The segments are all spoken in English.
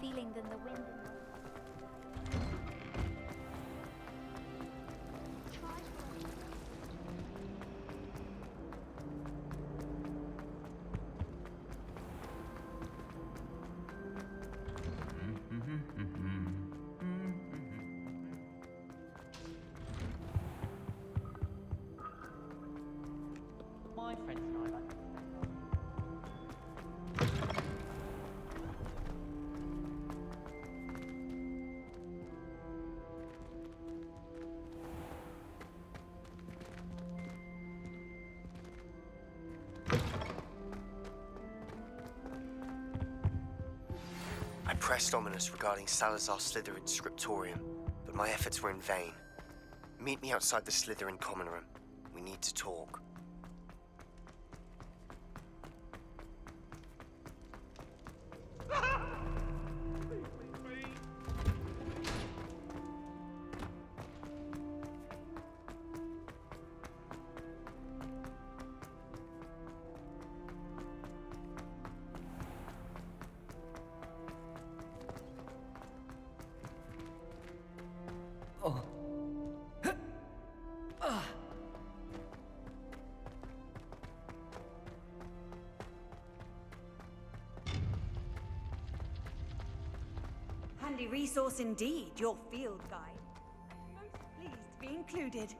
feeling than the wind in the... My friends and I like to I pressed ominous regarding Salazar Slytherin's scriptorium, but my efforts were in vain. Meet me outside the Slytherin common room. We need to talk. Handy resource indeed, your field guide. I'm most pleased to be included.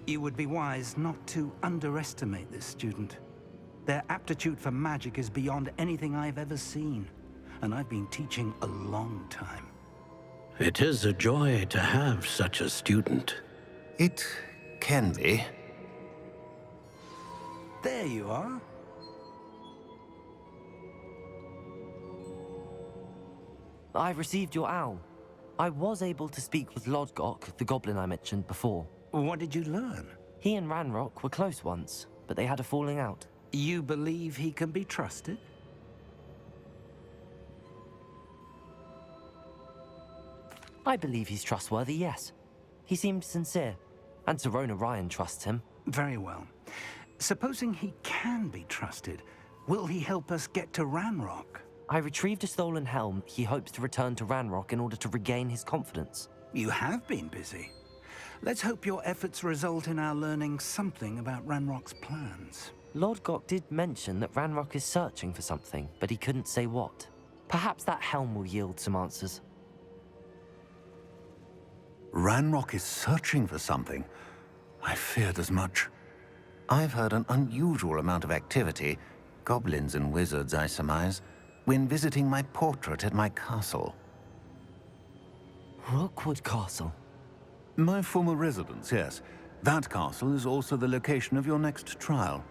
You would be wise not to underestimate this student. Their aptitude for magic is beyond anything I've ever seen, and I've been teaching a long time. It is a joy to have such a student. It can be. There you are. I've received your owl. I was able to speak with Lodgok, the goblin I mentioned before. What did you learn? He and Ranrock were close once, but they had a falling out. You believe he can be trusted? I believe he's trustworthy, yes. He seemed sincere, and Serona Ryan trusts him. Very well. Supposing he can be trusted, will he help us get to Ranrock? I retrieved a stolen helm. He hopes to return to Ranrock in order to regain his confidence. You have been busy. Let's hope your efforts result in our learning something about Ranrock's plans. Lodgok did mention that Ranrock is searching for something, but he couldn't say what. Perhaps that helm will yield some answers. Ranrock is searching for something. I feared as much. I've heard an unusual amount of activity, goblins and wizards, I surmise, when visiting my portrait at my castle. Rookwood Castle? My former residence, yes. That castle is also the location of your next trial.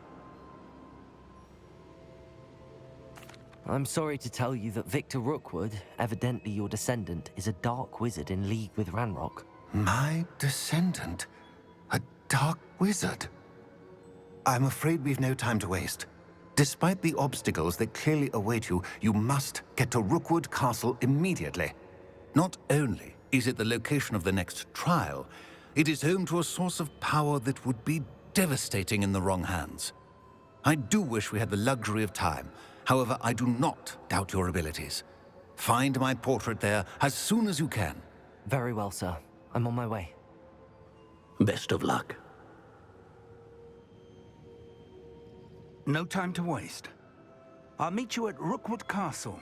I'm sorry to tell you that Victor Rookwood, evidently your descendant, is a dark wizard in league with Ranrock. My descendant? A dark wizard? I'm afraid we've no time to waste. Despite the obstacles that clearly await you, you must get to Rookwood Castle immediately. Not only is it the location of the next trial, it is home to a source of power that would be devastating in the wrong hands. I do wish we had the luxury of time. However, I do not doubt your abilities. Find my portrait there as soon as you can. Very well, sir. I'm on my way. Best of luck. No time to waste. I'll meet you at Rookwood Castle.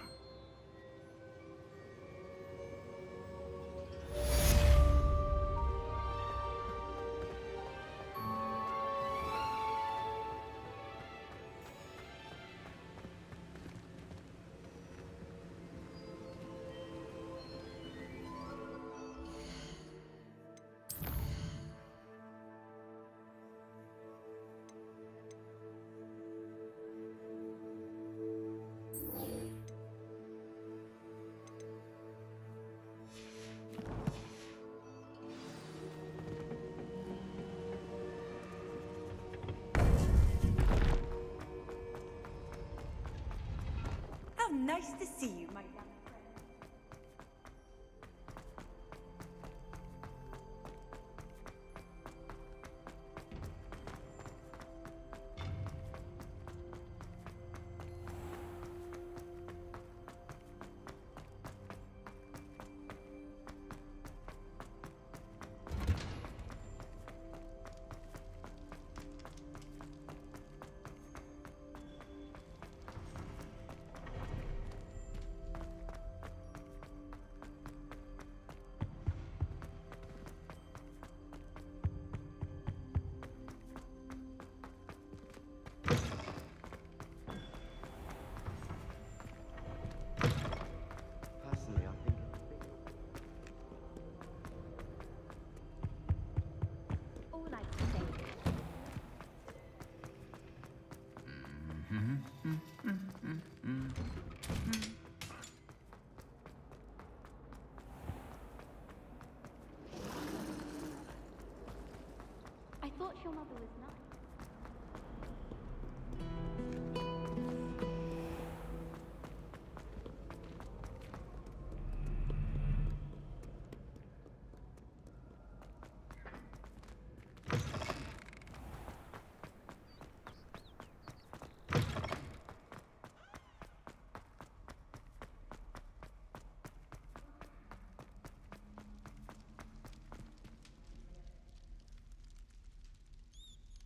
your mother was nice.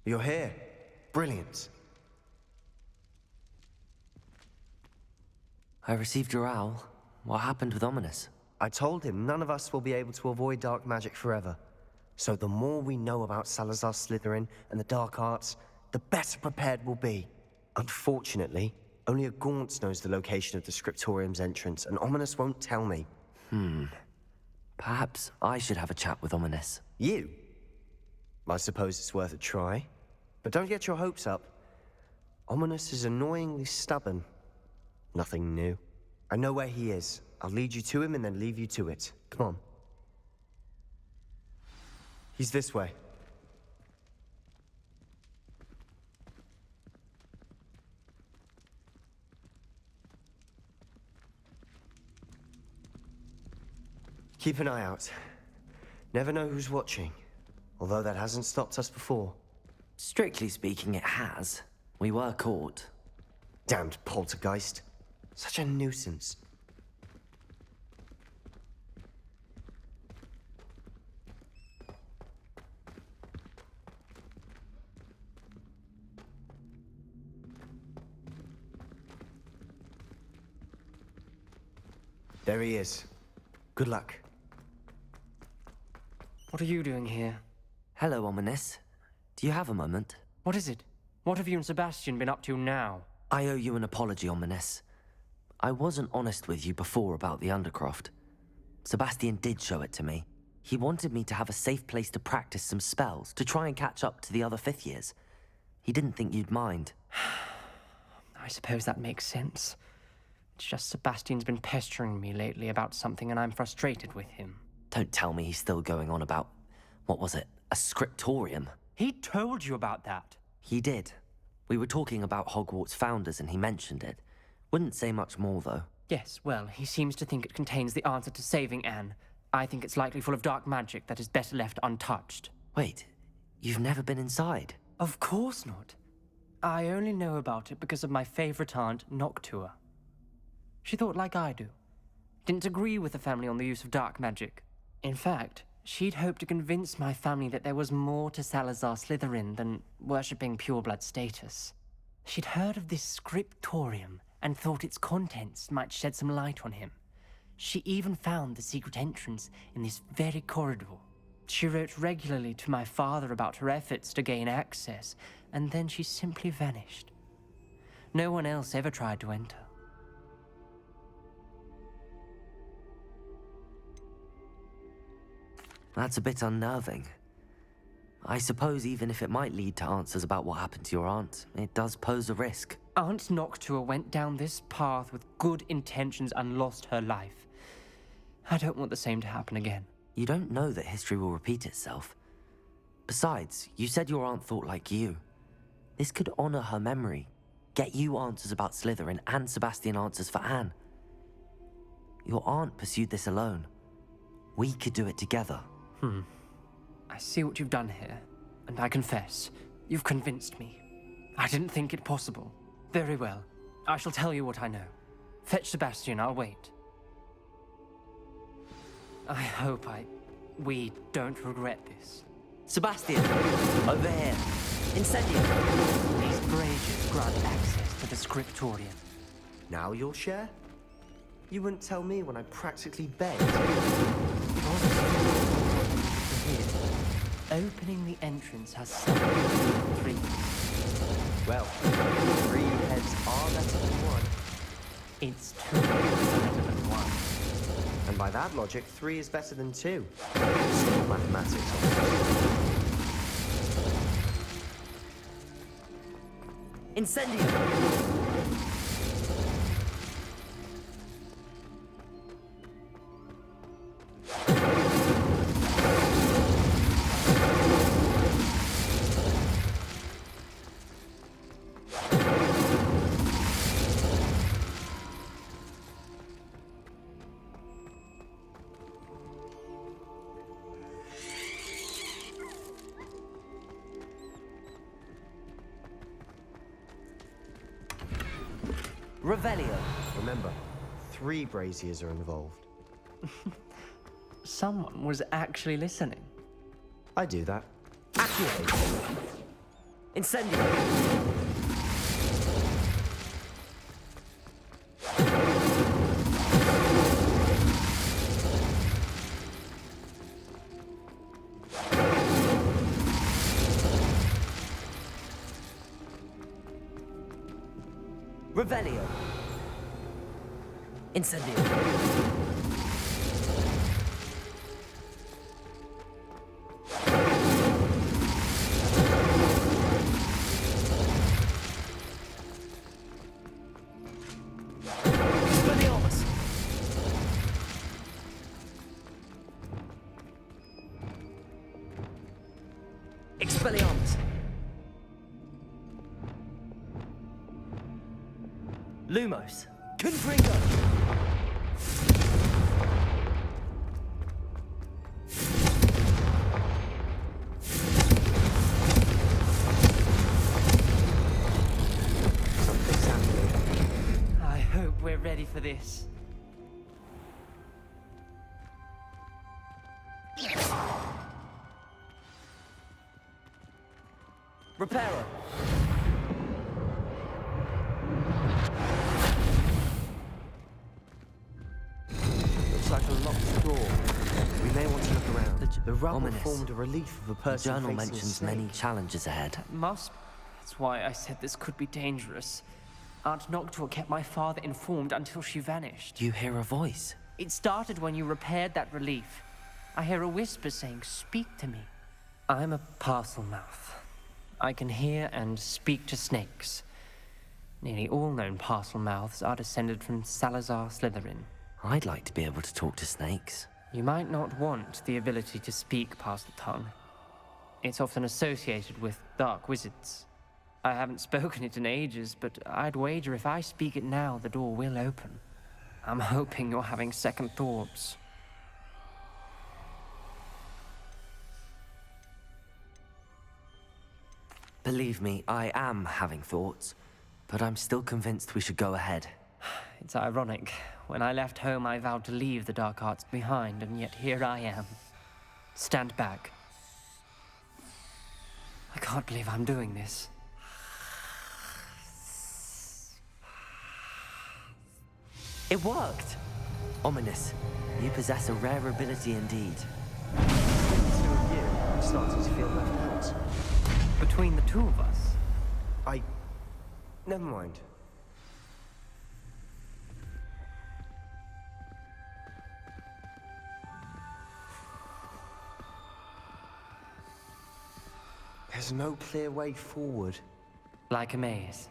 You're here. Brilliant. I received your owl. What happened with Ominous? I told him none of us will be able to avoid dark magic forever. So the more we know about Salazar Slytherin and the dark arts, the better prepared we'll be. Unfortunately, only a Gaunt knows the location of the Scriptorium's entrance, and Ominous won't tell me. Perhaps I should have a chat with Ominous. You? I suppose it's worth a try. But don't get your hopes up. Ominous is annoyingly stubborn. Nothing new. I know where he is. I'll lead you to him and then leave you to it. Come on. He's this way. Keep an eye out. Never know who's watching. Although that hasn't stopped us before. Strictly speaking, it has. We were caught. Damned poltergeist. Such a nuisance. There he is. Good luck. What are you doing here? Hello, Ominous. Do you have a moment? What is it? What have you and Sebastian been up to now? I owe you an apology, Ominous. I wasn't honest with you before about the Undercroft. Sebastian did show it to me. He wanted me to have a safe place to practice some spells, to try and catch up to the other fifth years. He didn't think you'd mind. I suppose that makes sense. It's just Sebastian's been pestering me lately about something and I'm frustrated with him. Don't tell me he's still going on about, what was it, a scriptorium? He told you about that. He did. We were talking about Hogwarts founders and he mentioned it. Wouldn't say much more, though. Yes, well, he seems to think it contains the answer to saving Anne. I think it's likely full of dark magic that is better left untouched. Wait, you've never been inside? Of course not. I only know about it because of my favorite aunt, Noctua. She thought like I do. Didn't agree with the family on the use of dark magic. In fact, she'd hoped to convince my family that there was more to Salazar Slytherin than worshipping pureblood status. She'd heard of this scriptorium and thought its contents might shed some light on him. She even found the secret entrance in this very corridor. She wrote regularly to my father about her efforts to gain access, and then she simply vanished. No one else ever tried to enter. That's a bit unnerving. I suppose even if it might lead to answers about what happened to your aunt, it does pose a risk. Aunt Noctua went down this path with good intentions and lost her life. I don't want the same to happen again. You don't know that history will repeat itself. Besides, you said your aunt thought like you. This could honor her memory, get you answers about Slytherin and Sebastian answers for Anne. Your aunt pursued this alone. We could do it together. I see what you've done here, and I confess, you've convinced me. I didn't think it possible. Very well. I shall tell you what I know. Fetch Sebastian, I'll wait. I hope we don't regret this. Sebastian! Over here! Incendio! These braziers grant access to the scriptorium. Now you'll share? You wouldn't tell me when I practically begged. Opening the entrance has some 3. Well, 3 heads are better than 1. It's 2 better than 1. And by that logic, 3 is better than 2. Still mathematics. Incendio! Revelio. Remember, 3 braziers are involved. Someone was actually listening. I do that. Accio. Incendio. Revelio. Incendio. Expelliarmus. Expelliarmus. Lumos. Confringo. Something's happening. I hope we're ready for this. Reparo. Looks like a locked door. We may want to look around. The rubble Ominous. formed a relief of a The person journal facing a mentions snake. many challenges ahead. Must. That's why I said this could be dangerous. Aunt Noctua kept my father informed until she vanished. You hear a voice. It started when you repaired that relief. I hear a whisper saying, "Speak to me." I'm a parcel mouth. I can hear and speak to snakes. Nearly all known parcel mouths are descended from Salazar Slytherin. I'd like to be able to talk to snakes. You might not want the ability to speak parcel tongue. It's often associated with dark wizards. I haven't spoken it in ages, but I'd wager if I speak it now, the door will open. I'm hoping you're having second thoughts. Believe me, I am having thoughts, but I'm still convinced we should go ahead. It's ironic. When I left home, I vowed to leave the dark arts behind, and yet here I am. Stand back. I can't believe I'm doing this. It worked! Ominous. You possess a rare ability indeed. The 2 of you, I'm starting to feel left out. Between the two of us, Never mind. There's no clear way forward. like a maze.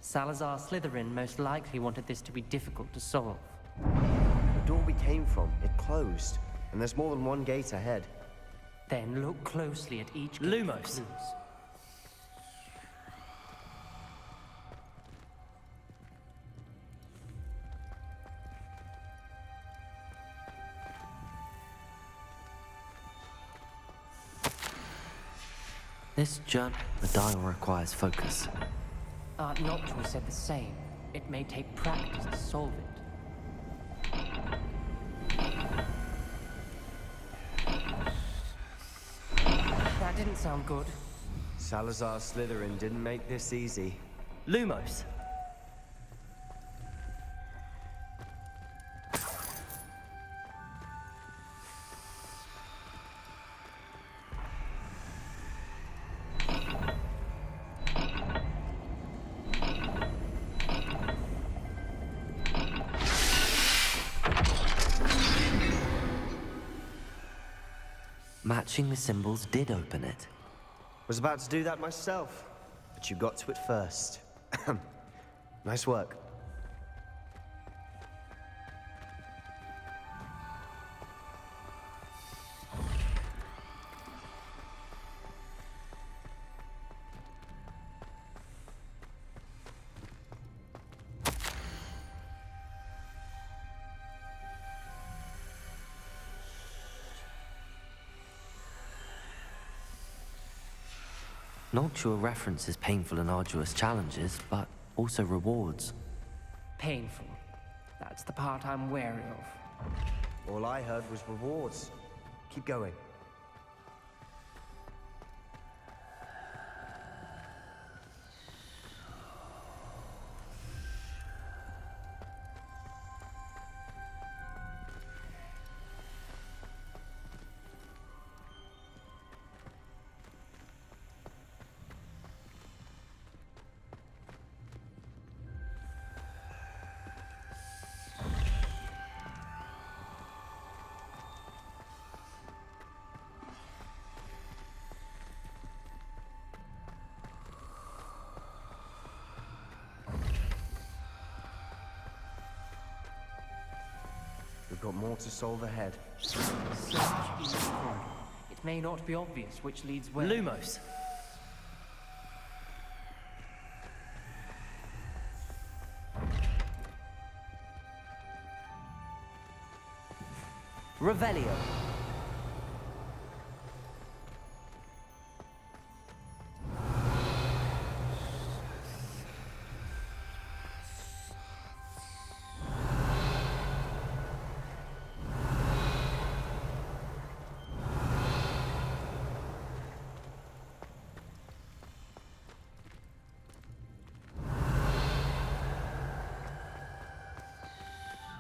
Salazar Slytherin most likely wanted this to be difficult to solve. The door we came from, it closed. And there's more than one gate ahead. Then look closely at each gate for Lumos. clues. This journal, the dial requires focus. Aunt Noctua said the same. It may take practice to solve it. That didn't sound good. Salazar Slytherin didn't make this easy. Lumos. Matching the symbols did open it. Was about to do that myself, but you got to it first. Nice work. Noctua references painful and arduous challenges, but also rewards. Painful. That's the part I'm wary of. All I heard was rewards. Keep going. We've got more to solve ahead. Search each corridor. It may not be obvious which leads where. Lumos. Revelio.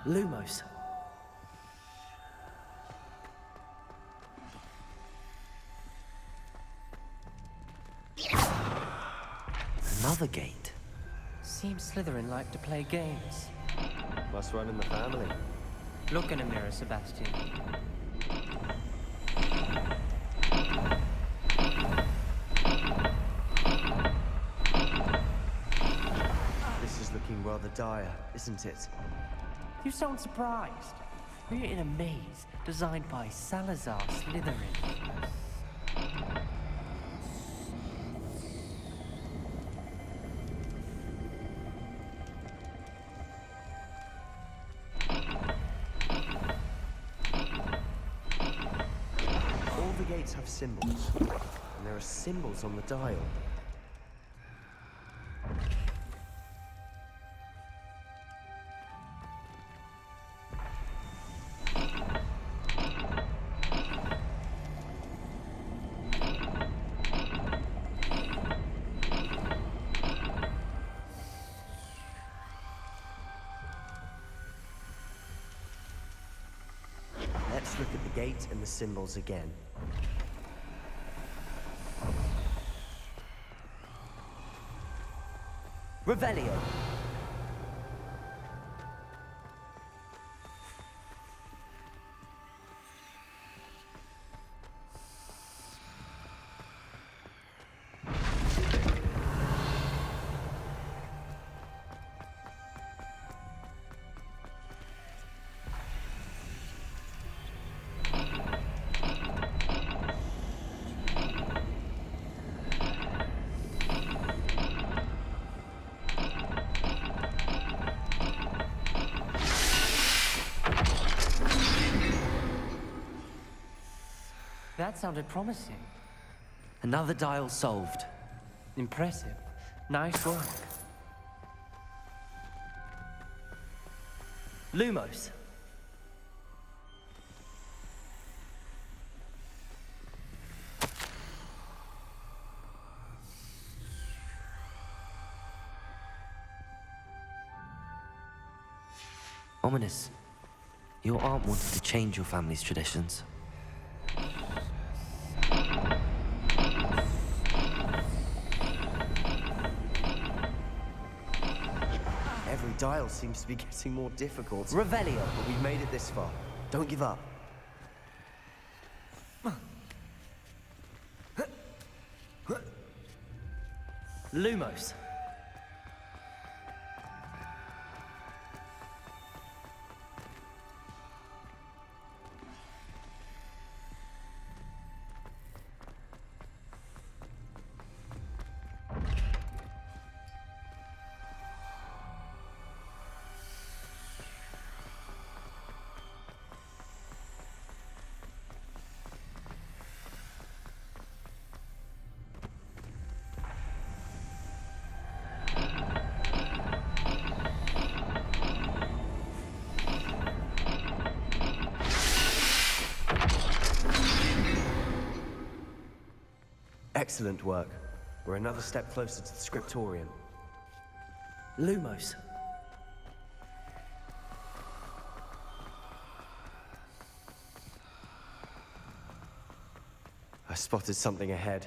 Lumos. Another gate. Seems Slytherin like to play games. Must run in the family. Look in a mirror, Sebastian. This is looking rather dire, isn't it? You sound surprised. We're in a maze designed by Salazar Slytherin. All the gates have symbols, and there are symbols on the dial. Let's look at the gate and the symbols again. Revelio. That sounded promising. Another dial solved. Impressive. Nice work. Lumos. Ominous. Your aunt wanted to change your family's traditions. Every dial seems to be getting more difficult. Revelio. But we've made it this far. Don't give up. Lumos. Excellent work. We're another step closer to the scriptorium. Lumos. I spotted something ahead.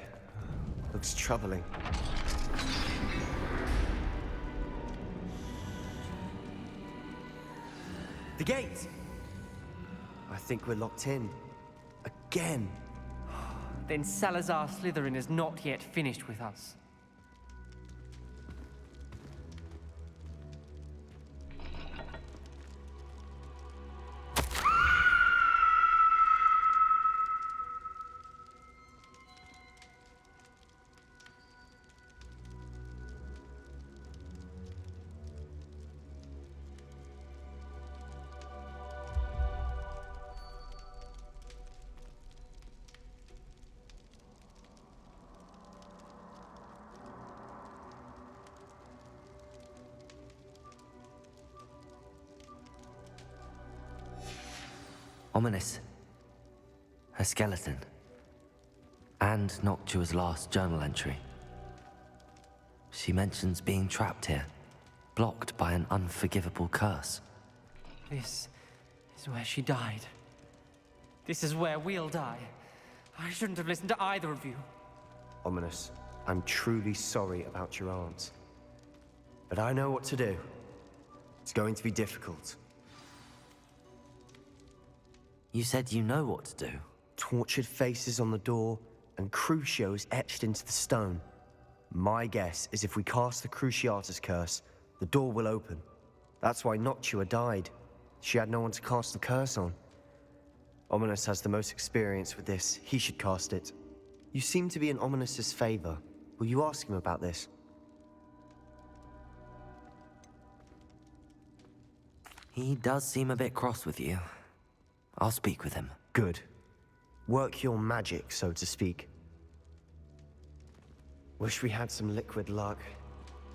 Looks troubling. The gate! I think we're locked in. Again. Then Salazar Slytherin is not yet finished with us. Ominous. A skeleton. And Noctua's last journal entry. She mentions being trapped here, blocked by an unforgivable curse. This is where she died. This is where we'll die. I shouldn't have listened to either of you. Ominous, I'm truly sorry about your aunt. But I know what to do. It's going to be difficult. You said you know what to do. Tortured faces on the door, and Crucios etched into the stone. My guess is if we cast the Cruciatus curse, the door will open. That's why Noctua died. She had no one to cast the curse on. Ominous has the most experience with this. He should cast it. You seem to be in Ominous's favor. Will you ask him about this? He does seem a bit cross with you. I'll speak with him. Good. Work your magic, so to speak. Wish we had some liquid luck.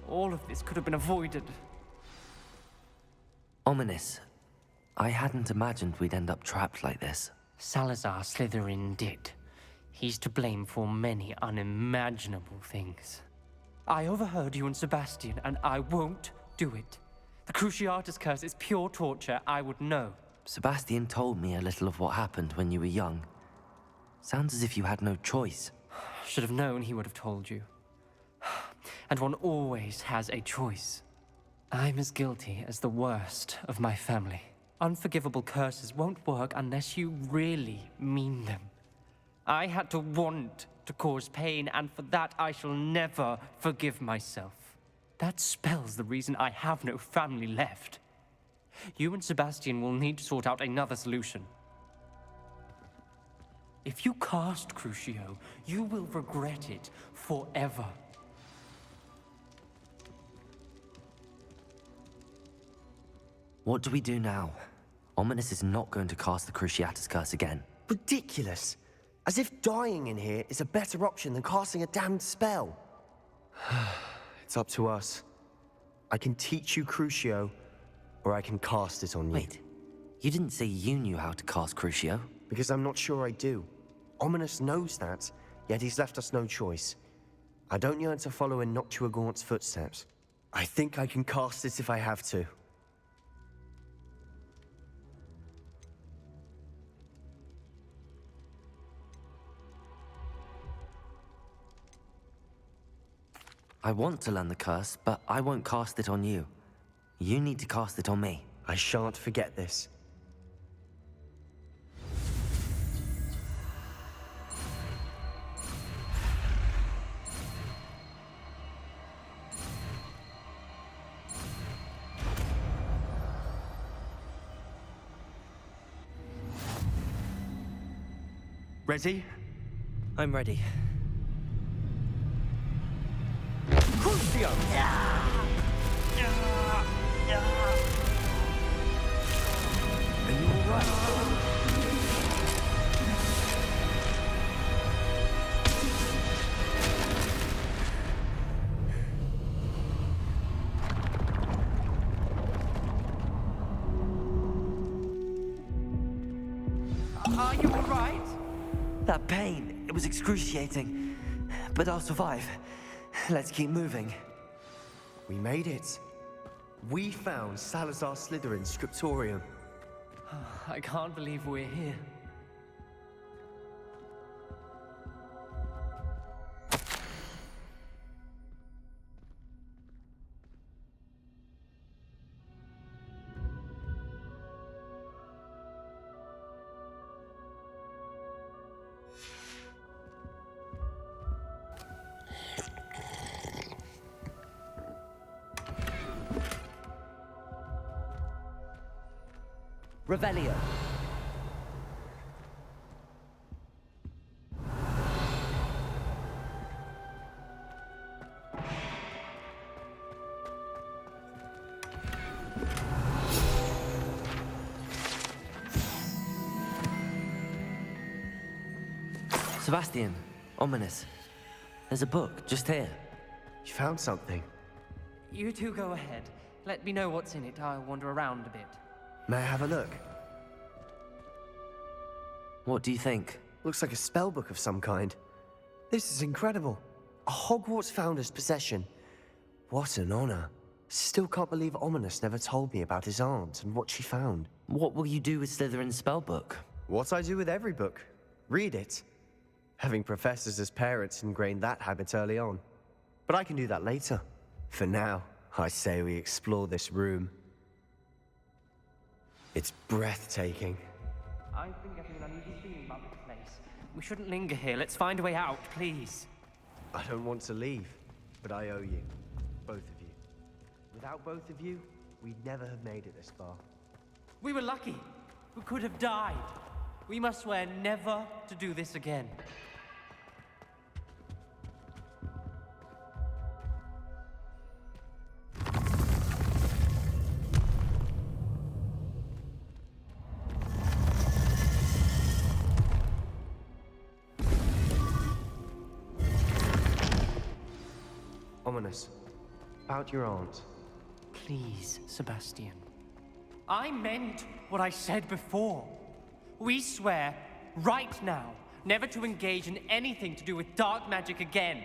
All of this could have been avoided. Ominous. I hadn't imagined we'd end up trapped like this. Salazar Slytherin did. He's to blame for many unimaginable things. I overheard you and Sebastian, and I won't do it. The Cruciatus curse is pure torture, I would know. Sebastian told me a little of what happened when you were young. Sounds as if you had no choice. Should have known he would have told you. And one always has a choice. I'm as guilty as the worst of my family. Unforgivable curses won't work unless you really mean them. I had to want to cause pain, and for that I shall never forgive myself. That spells the reason I have no family left. You and Sebastian will need to sort out another solution. If you cast Crucio, you will regret it forever. What do we do now? Ominous is not going to cast the Cruciatus curse again. Ridiculous! As if dying in here is a better option than casting a damned spell. It's up to us. I can teach you Crucio, or I can cast it on you. Wait, you didn't say you knew how to cast Crucio? Because I'm not sure I do. Ominous knows that, yet he's left us no choice. I don't yearn to follow in Noctua Gaunt's footsteps. I think I can cast it if I have to. I want to learn the curse, but I won't cast it on you. You need to cast it on me. I shan't forget this. Ready? I'm ready. Crucio! Are you alright? Are you alright? That pain, it was excruciating. But I'll survive. Let's keep moving. We made it. We found Salazar Slytherin's scriptorium. I can't believe we're here. Revelio. Sebastian, ominous. There's a book just here. You found something. You two go ahead. Let me know what's in it. I'll wander around a bit. May I have a look? What do you think? Looks like a spell book of some kind. This is incredible. A Hogwarts founder's possession. What an honor. Still can't believe Ominous never told me about his aunt and what she found. What will you do with Slytherin's spellbook? What I do with every book. Read it. Having professors as parents ingrained that habit early on. But I can do that later. For now, I say we explore this room. It's breathtaking. I've been getting an uneasy feeling about this place. We shouldn't linger here. Let's find a way out, please. I don't want to leave, but I owe you. Both of you. Without both of you, we'd never have made it this far. We were lucky. We could have died. We must swear never to do this again. Ominous. About your aunt. Please, Sebastian. I meant what I said before. We swear, right now, never to engage in anything to do with dark magic again.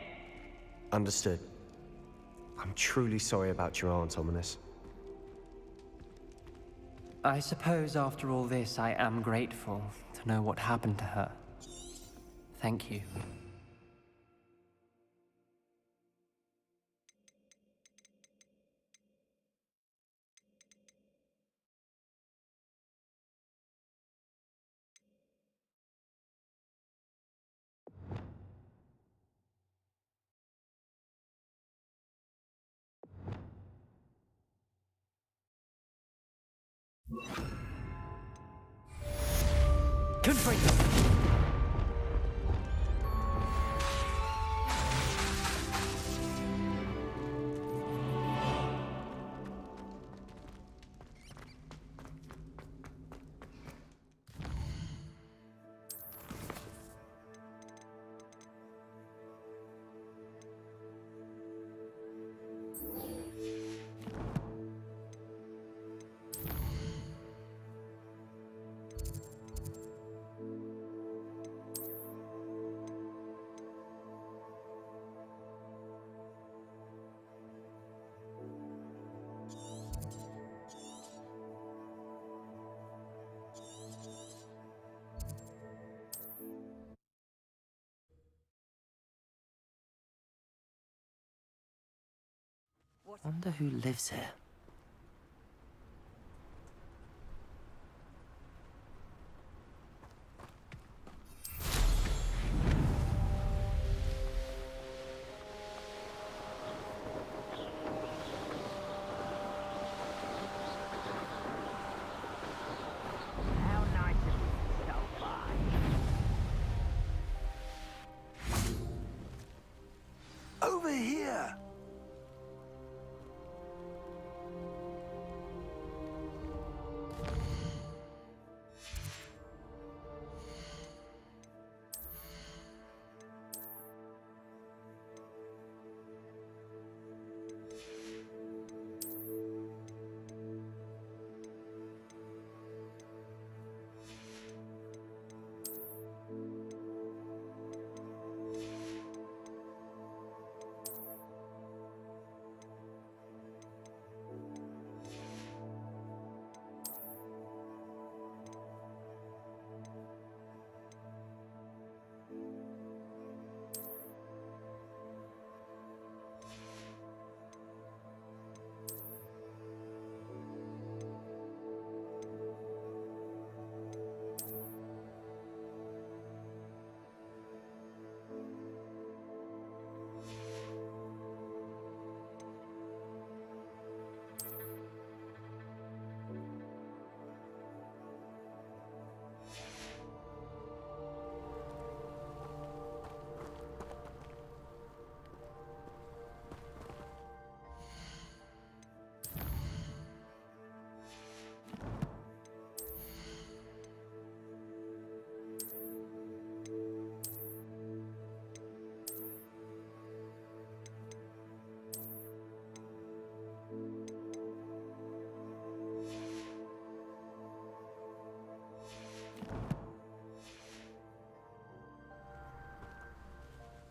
Understood. I'm truly sorry about your aunt, Ominous. I suppose after all this, I am grateful to know what happened to her. Thank you. Confringo! Wonder who lives here. How nice of you to stop by. Over here!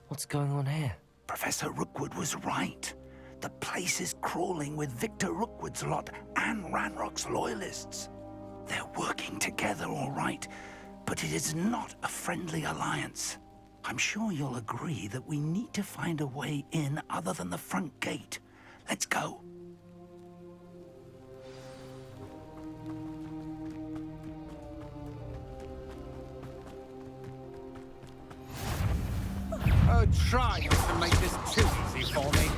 What's going on here? Professor Rookwood was right. The place is crawling with Victor Rookwood's lot and Ranrock's loyalists. They're working together, all right, but it is not a friendly alliance. I'm sure you'll agree that we need to find a way in other than the front gate. Let's go. Oh, try not to make this too easy for me.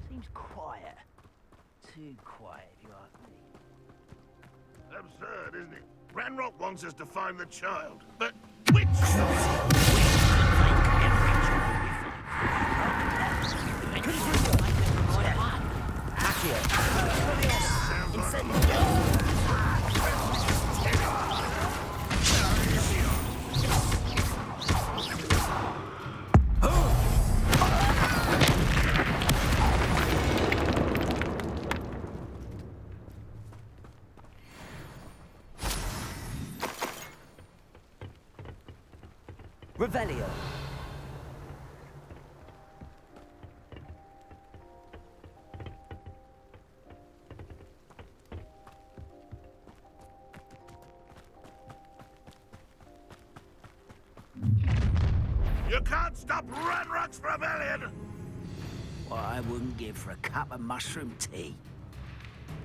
Seems quiet. Too quiet, if you ask me. Absurd, isn't it? Ranrock wants us to find the child, but which child? Revelio. You can't stop Ranrock's rebellion! What I wouldn't give for a cup of mushroom tea.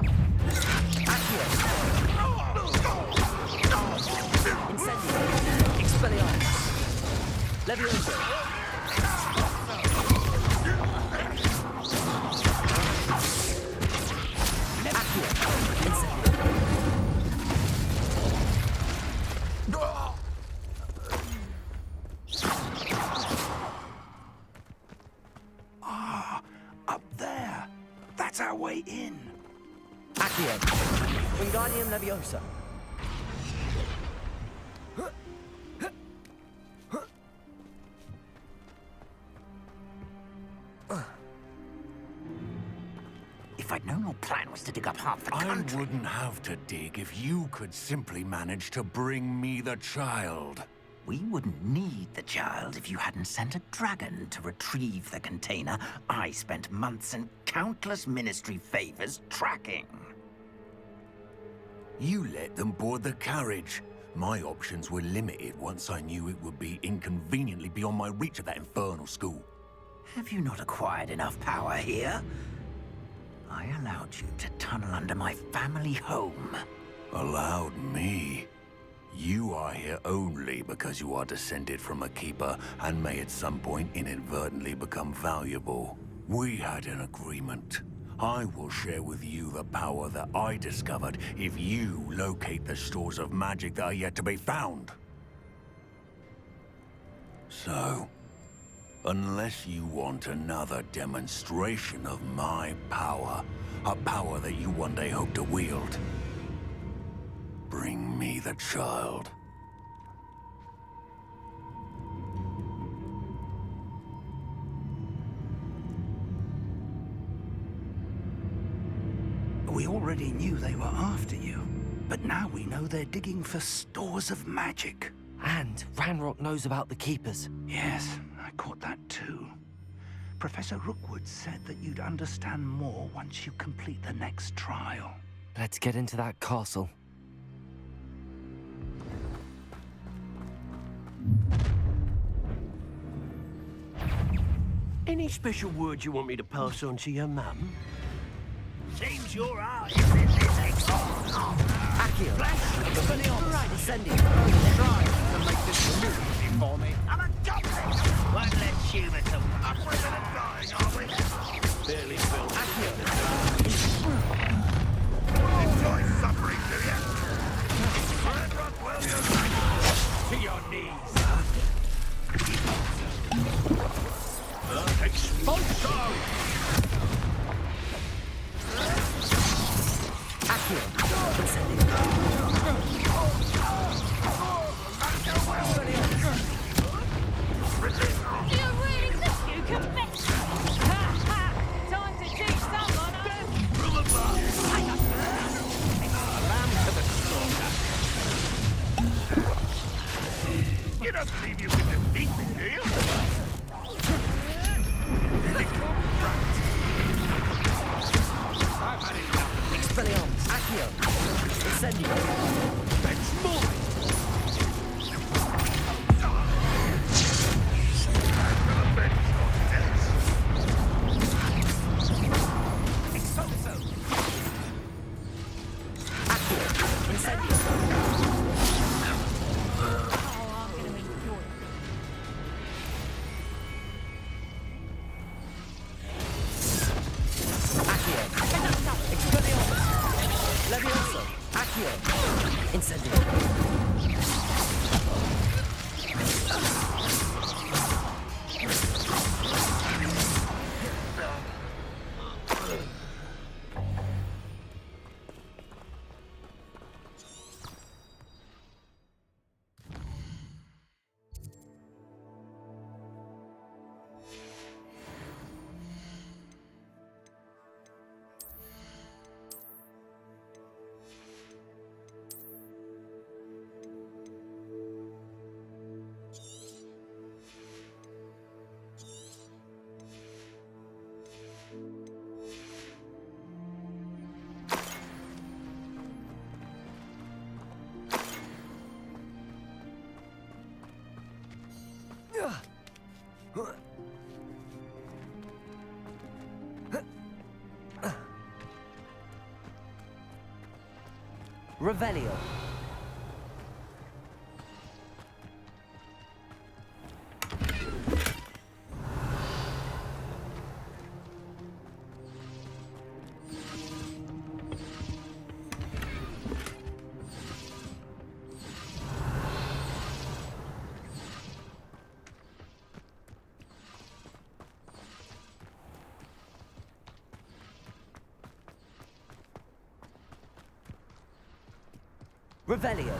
Incendio. Expelliarmus. Levioso. Accio. Incendio. Up there. That's our way in. Accio. Wingardium Leviosa. If I'd known your plan was to dig up half the I country... wouldn't have to dig if you could simply manage to bring me the child. We wouldn't need the child if you hadn't sent a dragon to retrieve the container I spent months and countless ministry favors tracking. You let them board the carriage. My options were limited once I knew it would be inconveniently beyond my reach at that infernal school. Have you not acquired enough power here? I allowed you to tunnel under my family home. Allowed me? You are here only because you are descended from a keeper and may at some point inadvertently become valuable. We had an agreement. I will share with you the power that I discovered if you locate the stores of magic that are yet to be found. So, unless you want another demonstration of my power, a power that you one day hope to wield, bring me the child. We already knew they were after you, but now we know they're digging for stores of magic. And Ranrock knows about the Keepers. Yes, I caught that too. Professor Rookwood said that you'd understand more once you complete the next trial. Let's get into that castle. Any special words you want me to pass on to your mum? Seems your eyes in this exile. Accio. Expelliarmus. Right, Incendio. Try to make this too easy for me. I'm a goblin. Won't let humans up with it and dying, are we? Barely built. Enjoy suffering, do you? Ranrock will you? To your knees, huh? Expulso! Accio. Incendio. You don't believe you can defeat me, do you? I've had enough. Expelliarmus! Accio! Incendio! That's more! Revelio. Revelio.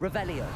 Revelio.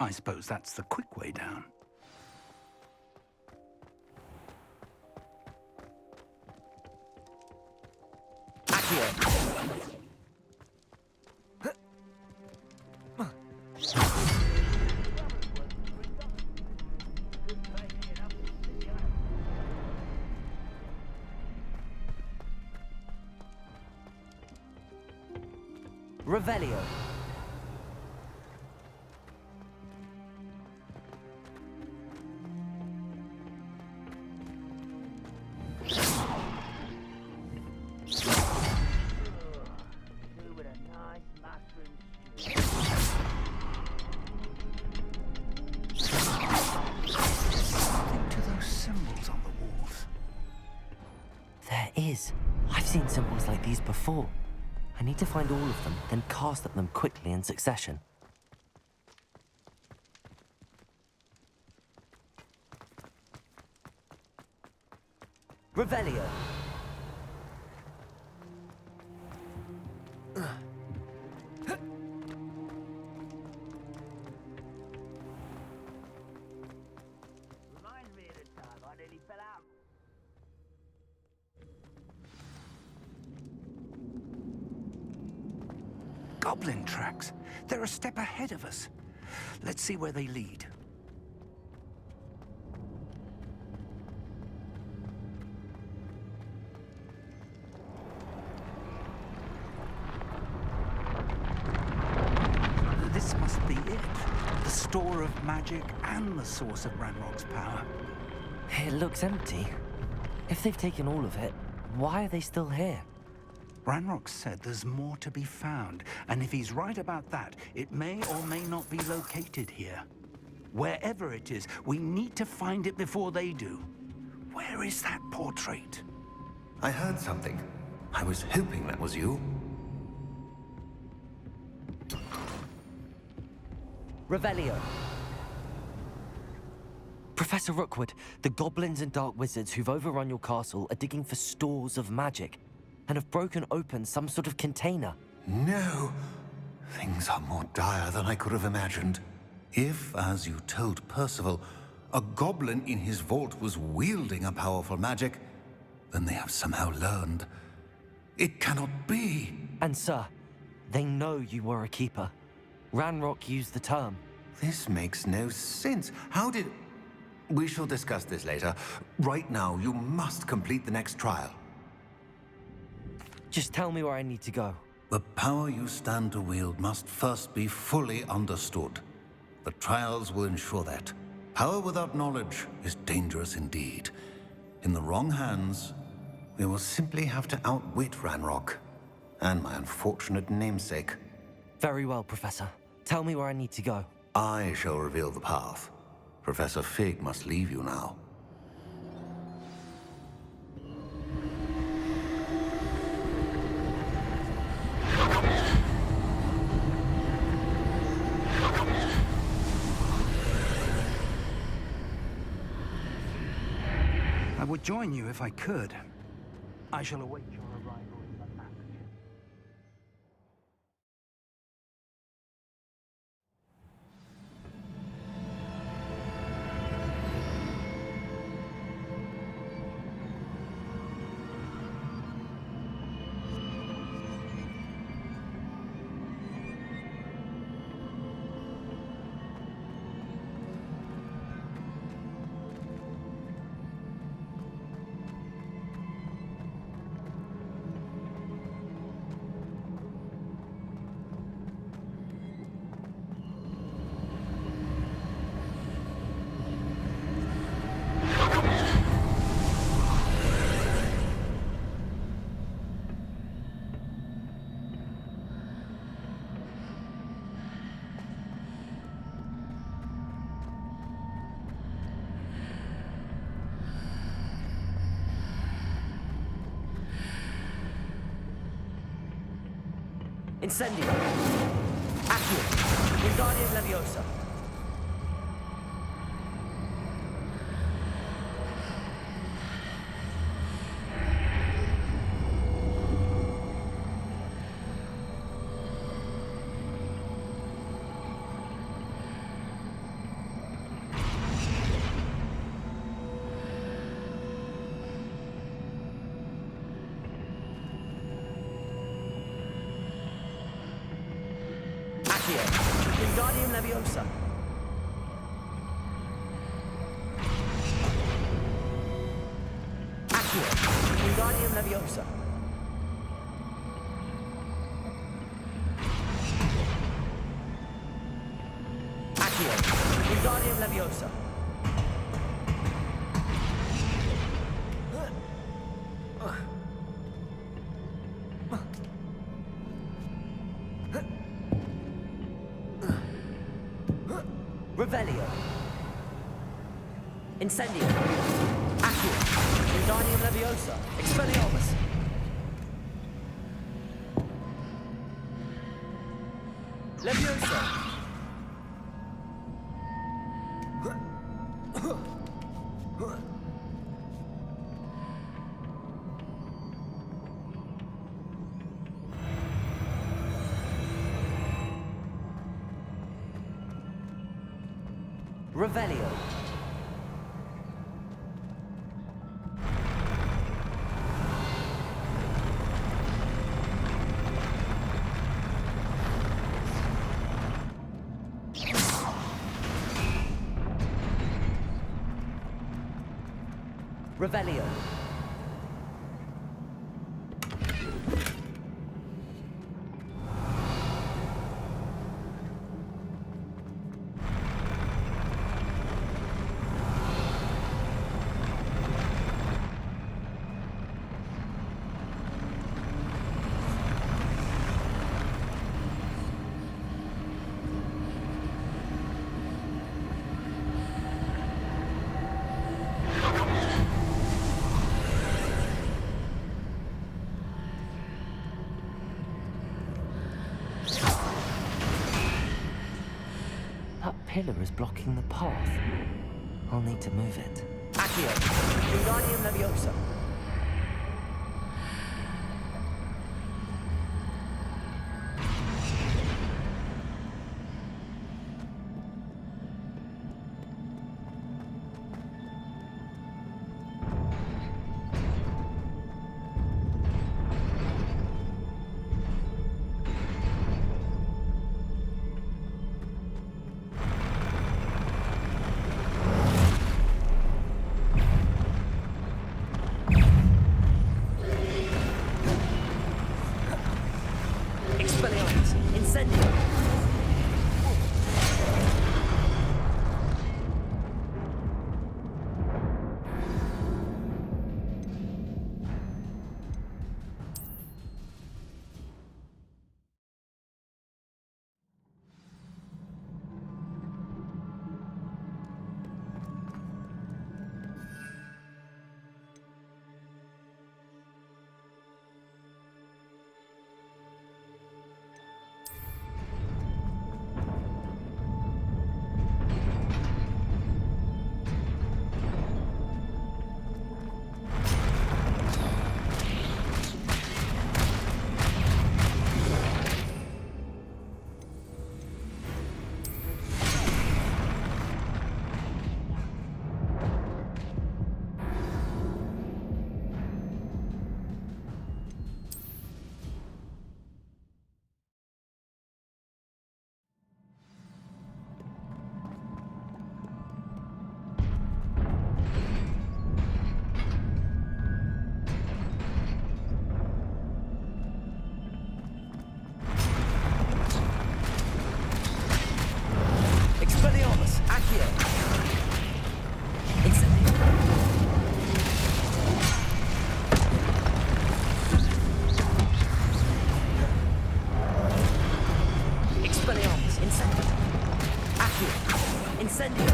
I suppose that's the quick way down. Revelio. There is. I've seen symbols like these before. I need to find all of them, then cast at them quickly in succession. Revelio. Reminds me of the time I nearly fell out. Goblin tracks. They're a step ahead of us. Let's see where they lead. This must be it. The store of magic and the source of Ranrock's power. It looks empty. If they've taken all of it, why are they still here? Ranrock said there's more to be found, and if he's right about that, it may or may not be located here. Wherever it is, we need to find it before they do. Where is that portrait? I heard something. I was hoping that was you. Revelio. Professor Rookwood, the goblins and dark wizards who've overrun your castle are digging for stores of magic and have broken open some sort of container. No. Things are more dire than I could have imagined. If, as you told Percival, a goblin in his vault was wielding a powerful magic, then they have somehow learned. It cannot be. And sir, they know you were a keeper. Ranrock used the term. This makes no sense. How did... We shall discuss this later. Right now, you must complete the next trial. Just tell me where I need to go. The power you stand to wield must first be fully understood. The trials will ensure that. Power without knowledge is dangerous indeed. In the wrong hands, we will simply have to outwit Ranrock and my unfortunate namesake. Very well, Professor. Tell me where I need to go. I shall reveal the path. Professor Fig must leave you now. I would join you if I could. I shall await your arrival in the map. Incendio. Accio. Wingardium Leviosa. Wingardium Leviosa. Accio. Wingardium Leviosa. Accio. Wingardium Leviosa. Revelio. Incendio. Accio. Wingardium Leviosa. Expelliarmus. Leviosa. Revelio. Revelio. That pillar is blocking the path. I'll need to move it. Accio. Wingardium Leviosa. Expelliarmus. Incendio. Expelliarmus. Accio. Incendio. Expelliarmus. Incendio. Accio. Incendio.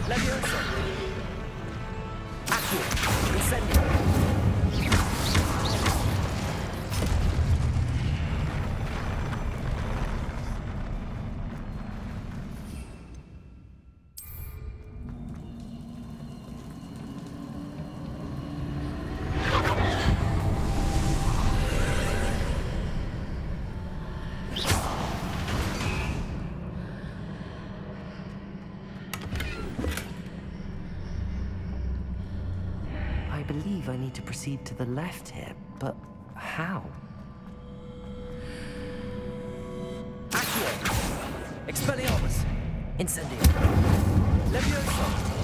Leviosa. Accio. Incendio. need to proceed to the left here, but how? Accio! Expelliarmus! Incendio! Levioso!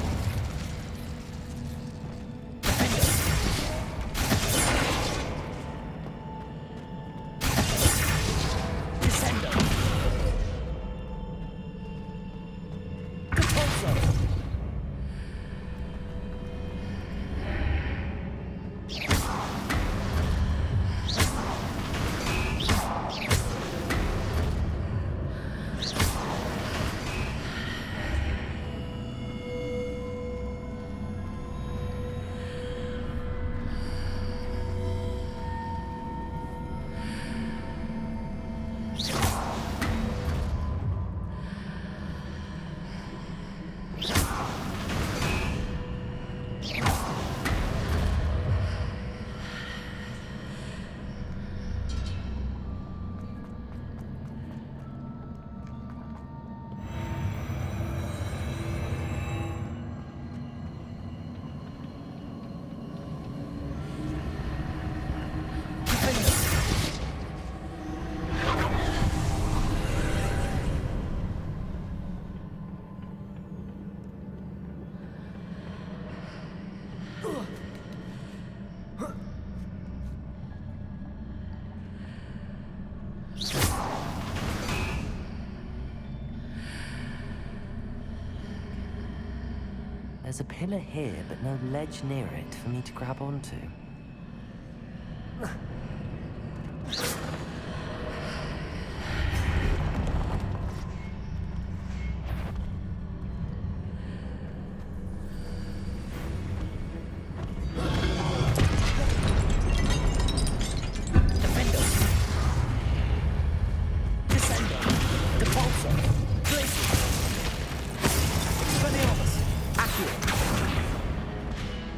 There's a pillar here, but no ledge near it for me to grab onto.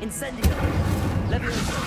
Incendio! Levioso!